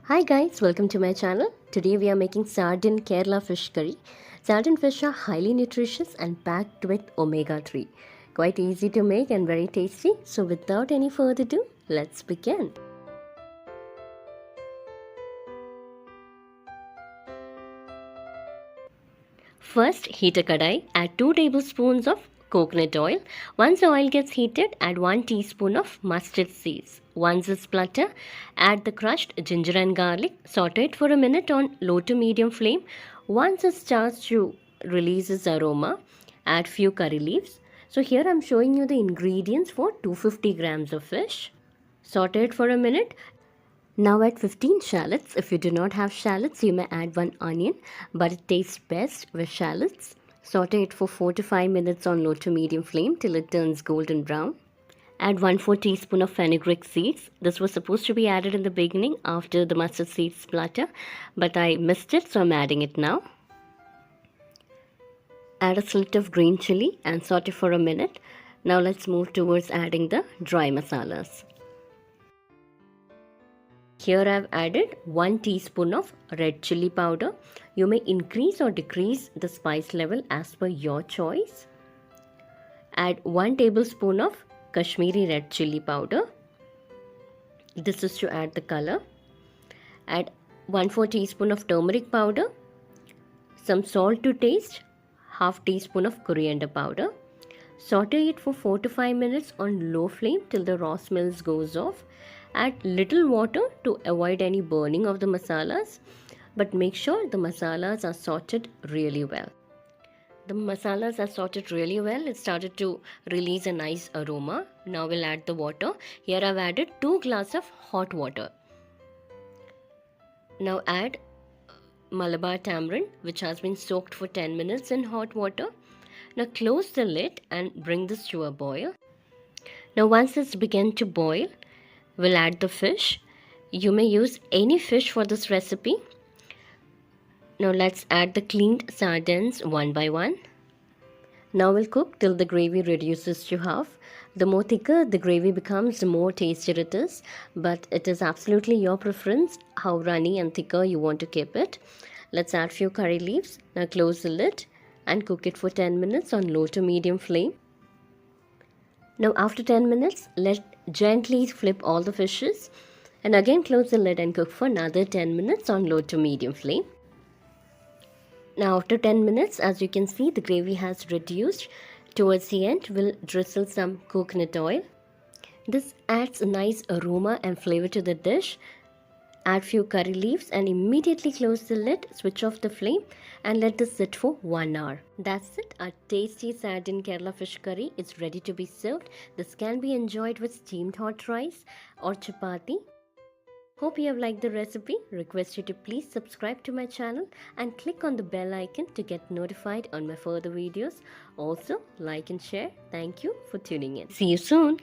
Hi guys, welcome to my channel. Today we are making sardine Kerala fish curry. Sardine fish are highly nutritious and packed with omega-3. Quite easy to make and very tasty. So without any further ado, let's begin. First, heat a kadai. Add 2 tablespoons of coconut oil. Once the oil gets heated, add 1 teaspoon of mustard seeds. Once it splutters, add the crushed ginger and garlic. Saute it for a minute on low to medium flame. Once it starts to release its aroma, add few curry leaves. So here I'm showing you the ingredients for 250 grams of fish. Saute it for a minute. Now add 15 shallots. If you do not have shallots, you may add 1 onion, but it tastes best with shallots. Saute it for 4 to 5 minutes on low to medium flame till it turns golden brown. Add 1/4 teaspoon of fenugreek seeds. This was supposed to be added in the beginning after the mustard seeds splatter, but I missed it, so I'm adding it now. Add a slit of green chilli and saute for a minute. Now let's move towards adding the dry masalas. Here I have added 1 teaspoon of red chilli powder. You may increase or decrease the spice level as per your choice. Add 1 tablespoon of Kashmiri Red Chilli powder. This is to add the color. Add 1/4 teaspoon of turmeric powder. Some salt to taste. Half teaspoon of coriander powder. Saute it for 4 to 5 minutes on low flame till the raw smells goes off. Add little water to avoid any burning of the masalas, but make sure the masalas are sauteed really well. The masalas are sauteed really well. It started to release a nice aroma. Now we'll add the water. Here I've added 2 glasses of hot water. Now add Malabar Tamarind, which has been soaked for 10 minutes in hot water. Now close the lid and bring this to a boil. Now once it's begun to boil, we'll add the fish. You may use any fish for this recipe. Now let's add the cleaned sardines one by one. Now we'll cook till the gravy reduces to half. The more thicker the gravy becomes, the more tastier it is. But it is absolutely your preference how runny and thicker you want to keep it. Let's add few curry leaves. Now close the lid and cook it for 10 minutes on low to medium flame. Now after 10 minutes, let's gently flip all the fishes and again close the lid and cook for another 10 minutes on low to medium flame. Now after 10 minutes, as you can see, the gravy has reduced. Towards the end, we'll drizzle some coconut oil. This adds a nice aroma and flavor to the dish. Add few curry leaves and immediately close the lid, switch off the flame and let this sit for 1 hour. That's it. Our tasty sardine Kerala fish curry is ready to be served. This can be enjoyed with steamed hot rice or chapati. Hope you have liked the recipe. Request you to please subscribe to my channel and click on the bell icon to get notified on my further videos. Also, like and share. Thank you for tuning in. See you soon.